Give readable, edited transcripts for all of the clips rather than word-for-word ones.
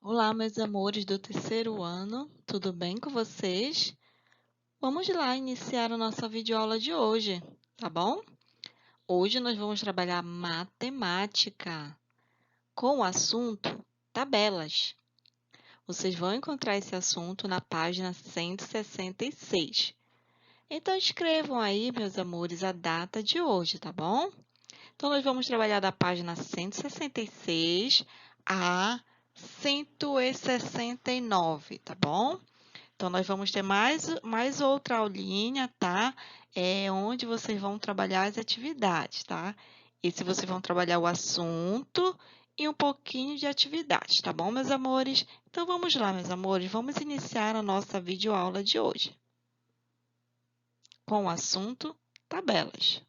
Olá, meus amores do terceiro ano, tudo bem com vocês? Vamos lá iniciar a nossa videoaula de hoje, tá bom? Hoje nós vamos trabalhar matemática com o assunto tabelas. Vocês vão encontrar esse assunto na página 166. Então, escrevam aí, meus amores, a data de hoje, tá bom? Então, nós vamos trabalhar da página 166 a 169, tá bom? Então, nós vamos ter mais outra aulinha, tá? Onde vocês vão trabalhar as atividades, tá? Esse vocês vão trabalhar o assunto e um pouquinho de atividade, tá bom, meus amores? Então, vamos lá, meus amores, vamos iniciar a nossa videoaula de hoje com o assunto tabelas.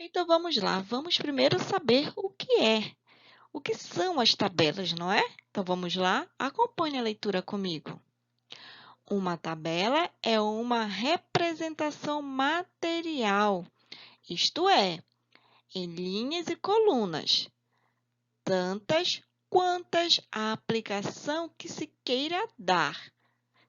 Então, vamos lá. Vamos primeiro saber o que é. O que são as tabelas, não é? Então, vamos lá. Acompanhe a leitura comigo. Uma tabela é uma representação material, isto é, em linhas e colunas, tantas quantas a aplicação que se queira dar.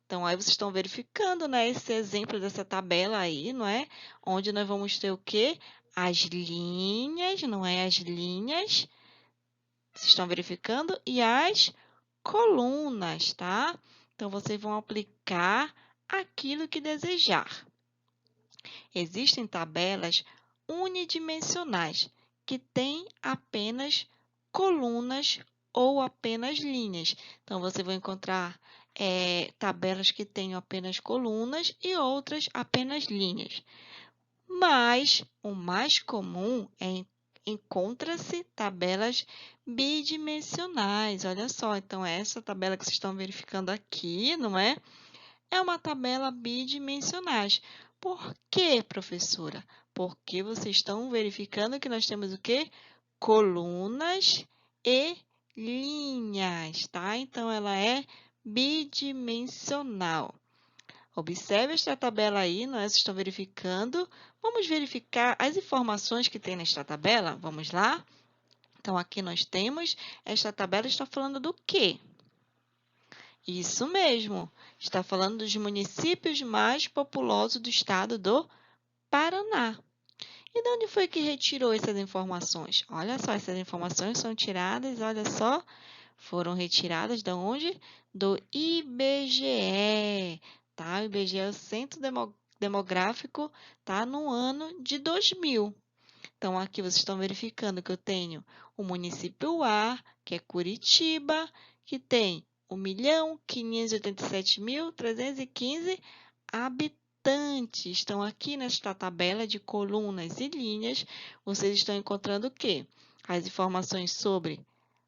Então, aí vocês estão verificando, né, esse exemplo dessa tabela aí, não é? Onde nós vamos ter o quê? As linhas, não é? As linhas, vocês estão verificando? E as colunas, tá? Então, vocês vão aplicar aquilo que desejar. Existem tabelas unidimensionais, que têm apenas colunas ou apenas linhas. Então, você vai encontrar tabelas que têm apenas colunas e outras apenas linhas. Mas o mais comum encontra-se tabelas bidimensionais. Olha só, então essa tabela que vocês estão verificando aqui, não é? É uma tabela bidimensionais. Por quê, professora? Porque vocês estão verificando que nós temos o quê? Colunas e linhas, tá? Então, ela é bidimensional. Observe esta tabela aí, nós estamos verificando. Vamos verificar as informações que tem nesta tabela? Vamos lá? Então, aqui nós temos, esta tabela está falando do quê? Isso mesmo, está falando dos municípios mais populosos do estado do Paraná. E de onde foi que retirou essas informações? Olha só, essas informações são tiradas, olha só, foram retiradas de onde? Do IBGE, tá? O IBGE é o Centro Demográfico, tá? No ano de 2000. Então, aqui vocês estão verificando que eu tenho o município A, que é Curitiba, que tem 1.587.315 habitantes. Estão aqui nesta tabela de colunas e linhas. Vocês estão encontrando o quê? As informações sobre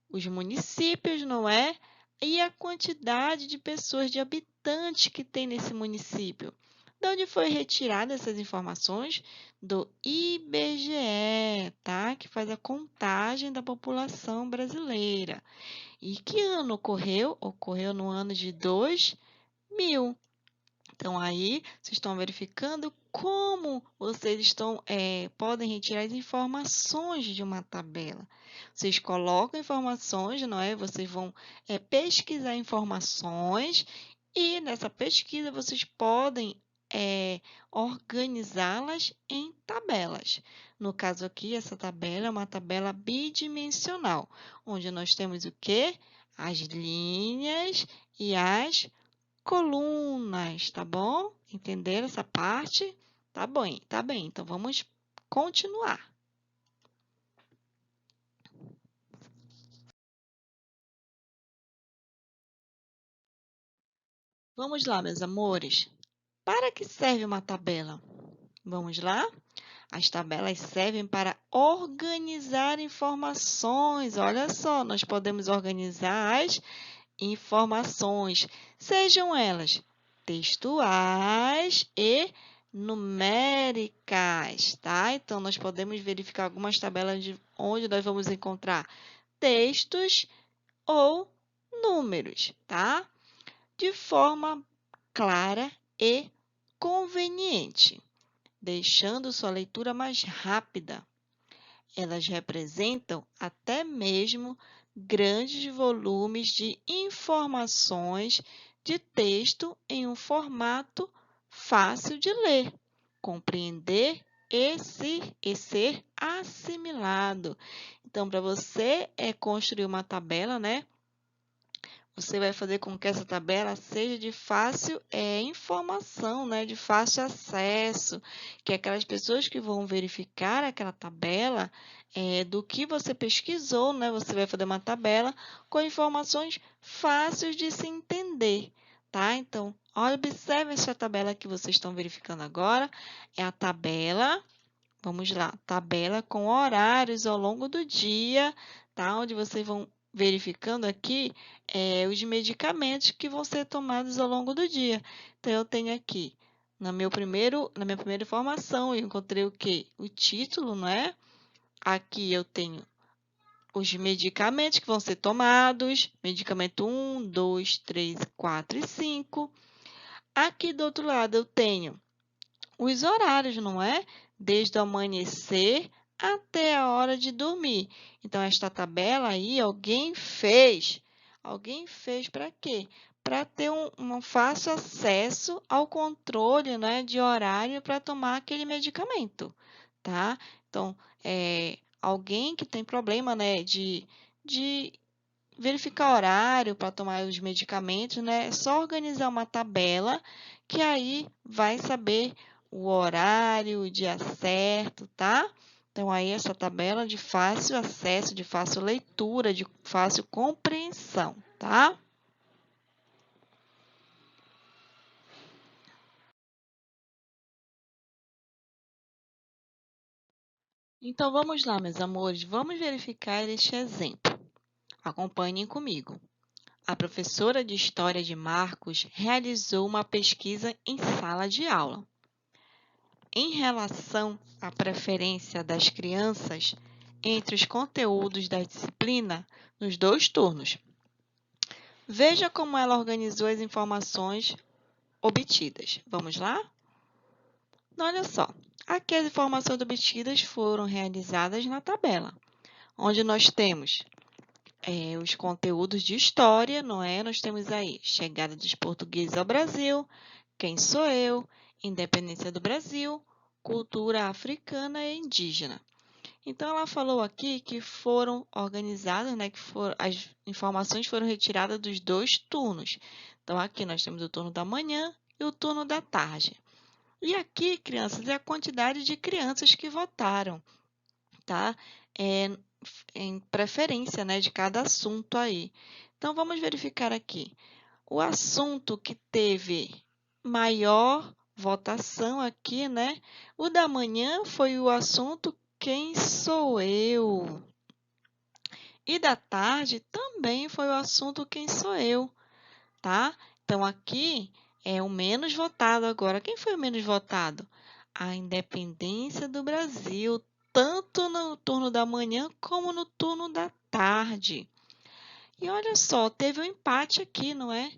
os municípios, não é? E a quantidade de pessoas, de habitantes que tem nesse município. De onde foi retirada essas informações? Do IBGE, tá? Que faz a contagem da população brasileira. E que ano ocorreu? Ocorreu no ano de 2000. Então, aí, vocês estão verificando como vocês podem retirar as informações de uma tabela. Vocês colocam informações, não é? Vocês vão pesquisar informações e, nessa pesquisa, vocês podem organizá-las em tabelas. No caso aqui, essa tabela é uma tabela bidimensional, onde nós temos o quê? As linhas e as colunas, tá bom? Entenderam essa parte? Tá bom, tá bem. Então, vamos continuar. Vamos lá, meus amores. Para que serve uma tabela? Vamos lá? As tabelas servem para organizar informações. Olha só, nós podemos organizar as informações, sejam elas textuais e numéricas, tá? Então, nós podemos verificar algumas tabelas onde nós vamos encontrar textos ou números, tá? De forma clara e conveniente. deixando sua leitura mais rápida. Elas representam até mesmo grandes volumes de informações de texto em um formato fácil de ler, compreender e ser assimilado. Então, para você construir uma tabela, né? Você vai fazer com que essa tabela seja de fácil informação, né? De fácil acesso, que aquelas pessoas que vão verificar aquela tabela do que você pesquisou, né? Você vai fazer uma tabela com informações fáceis de se entender, tá? Então, olha, observe essa tabela que vocês estão verificando agora. É a tabela, vamos lá, tabela com horários ao longo do dia, tá? Onde vocês vão verificando aqui os medicamentos que vão ser tomados ao longo do dia. Então, eu tenho aqui, na minha primeira informação, eu encontrei o quê? O título, não é? Aqui eu tenho os medicamentos que vão ser tomados, medicamento 1, 2, 3, 4 e 5. Aqui do outro lado eu tenho os horários, não é? Desde o amanhecer até a hora de dormir. Então, esta tabela aí, alguém fez. Alguém fez para quê? Para ter um fácil acesso ao controle, né, de horário para tomar aquele medicamento, tá? Então, alguém que tem problema, né, de verificar horário para tomar os medicamentos, né? É só organizar uma tabela que aí vai saber o horário, o dia certo, tá? Então, aí essa tabela de fácil acesso, de fácil leitura, de fácil compreensão, tá? Então, vamos lá, meus amores, vamos verificar este exemplo. Acompanhem comigo. A professora de História de Marcos realizou uma pesquisa em sala de aula em relação à preferência das crianças entre os conteúdos da disciplina nos 2 turnos. Veja como ela organizou as informações obtidas. Vamos lá? Então, olha só. Aqui as informações obtidas foram realizadas na tabela, onde nós temos os conteúdos de história, não é? Nós temos aí chegada dos portugueses ao Brasil, quem sou eu, independência do Brasil, cultura africana e indígena. Então, ela falou aqui que foram organizadas, né, as informações foram retiradas dos 2 turnos. Então, aqui nós temos o turno da manhã e o turno da tarde. E aqui, crianças, é a quantidade de crianças que votaram, tá? Em preferência, né, de cada assunto aí. Então, vamos verificar aqui. O assunto que teve maior votação aqui, né? O da manhã foi o assunto Quem sou eu? E da tarde também foi o assunto Quem sou eu, tá? Então, aqui é o menos votado agora. Quem foi o menos votado? A independência do Brasil, tanto no turno da manhã como no turno da tarde. E olha só, teve um empate aqui, não é?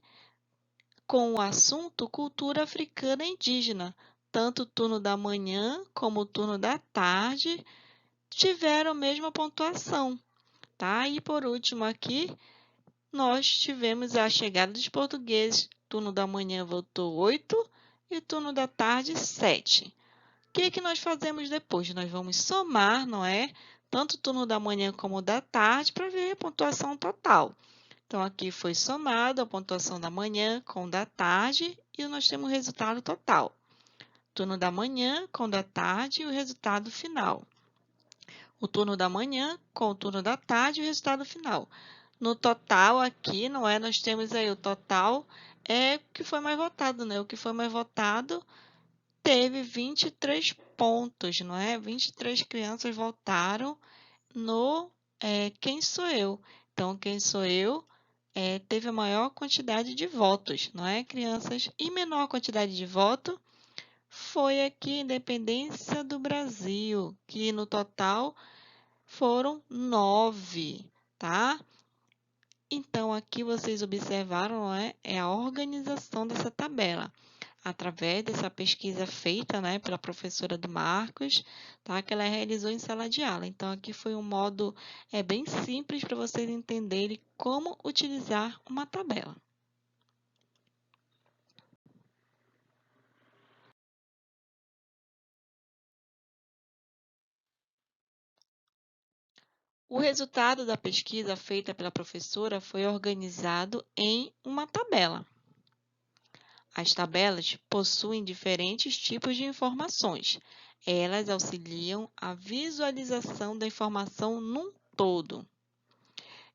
Com o assunto cultura africana e indígena. Tanto o turno da manhã como o turno da tarde tiveram a mesma pontuação, tá? E por último aqui, nós tivemos a chegada dos portugueses. Turno da manhã votou 8 e turno da tarde 7. O que é que nós fazemos depois? Nós vamos somar, não é? Tanto o turno da manhã como o da tarde para ver a pontuação total. Então, aqui foi somado a pontuação da manhã com da tarde e nós temos o resultado total. Turno da manhã com o da tarde e o resultado final. O turno da manhã com o turno da tarde e o resultado final. No total aqui, não é? Nós temos aí o total o que foi mais votado, né? O que foi mais votado teve 23 pontos, não é? 23 crianças votaram no Quem Sou Eu. Então, Quem Sou Eu teve a maior quantidade de votos, não é, crianças? E menor quantidade de voto foi aqui Independência do Brasil, que no total foram 9, tá? Então, aqui vocês observaram, não é? É a organização dessa tabela. através dessa pesquisa feita, né, pela professora do Marcos, tá? Que ela realizou em sala de aula. Então, aqui foi um modo bem simples para vocês entenderem como utilizar uma tabela. O resultado da pesquisa feita pela professora foi organizado em uma tabela. As tabelas possuem diferentes tipos de informações. Elas auxiliam a visualização da informação num todo.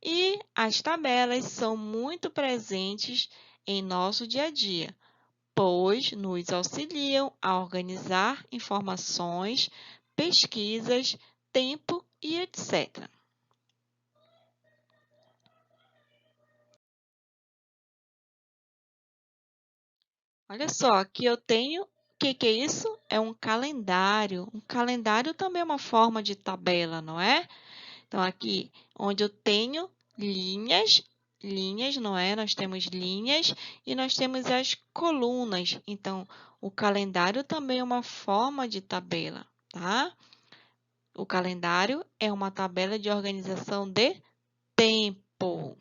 E as tabelas são muito presentes em nosso dia a dia, pois nos auxiliam a organizar informações, pesquisas, tempo e etc. Olha só, aqui eu tenho, o que é isso? É um calendário. Um calendário também é uma forma de tabela, não é? Então, aqui, onde eu tenho linhas, não é? Nós temos linhas e nós temos as colunas. Então, o calendário também é uma forma de tabela, tá? O calendário é uma tabela de organização de tempo.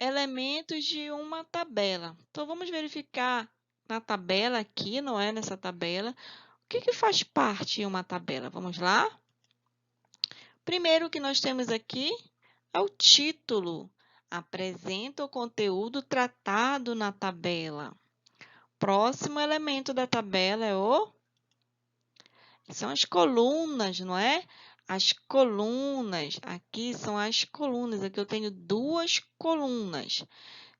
Elementos de uma tabela. Então, vamos verificar na tabela aqui, não é? Nessa tabela. O que faz parte de uma tabela? Vamos lá? Primeiro que nós temos aqui é o título. Apresenta o conteúdo tratado na tabela. Próximo elemento da tabela são as colunas, não é? As colunas. Aqui são as colunas. Aqui eu tenho duas colunas.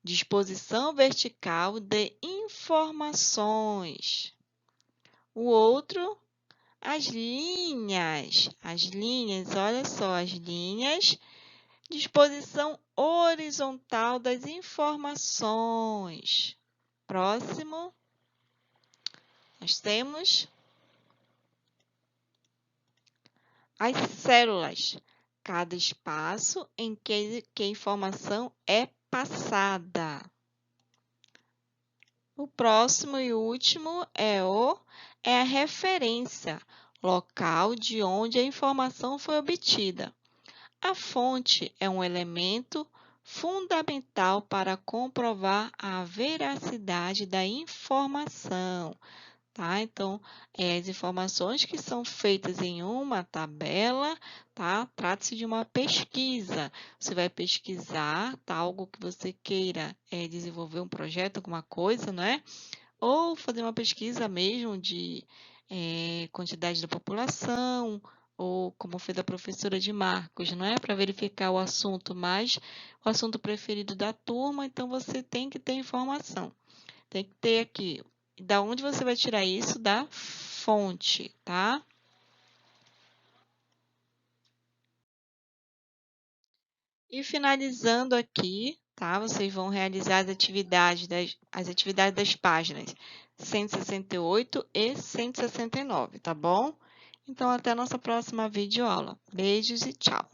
Disposição vertical de informações. O outro, as linhas. As linhas, olha só, as linhas. Disposição horizontal das informações. Próximo, nós temos as células. Cada espaço em que a informação é passada. O próximo e último é a referência, local de onde a informação foi obtida. A fonte é um elemento fundamental para comprovar a veracidade da informação, tá? Então, as informações que são feitas em uma tabela, tá? Trata-se de uma pesquisa. Você vai pesquisar, tá? Algo que você queira desenvolver um projeto, alguma coisa, não é? Ou fazer uma pesquisa mesmo de quantidade da população, ou como fez a professora de Marcos, não é? Para verificar o assunto o assunto preferido da turma, então você tem que ter informação. Tem que ter aqui. Da onde você vai tirar isso? Da fonte, tá? E finalizando aqui, tá? Vocês vão realizar as atividades das páginas 168 e 169, tá bom? Então, até a nossa próxima videoaula. Beijos e tchau!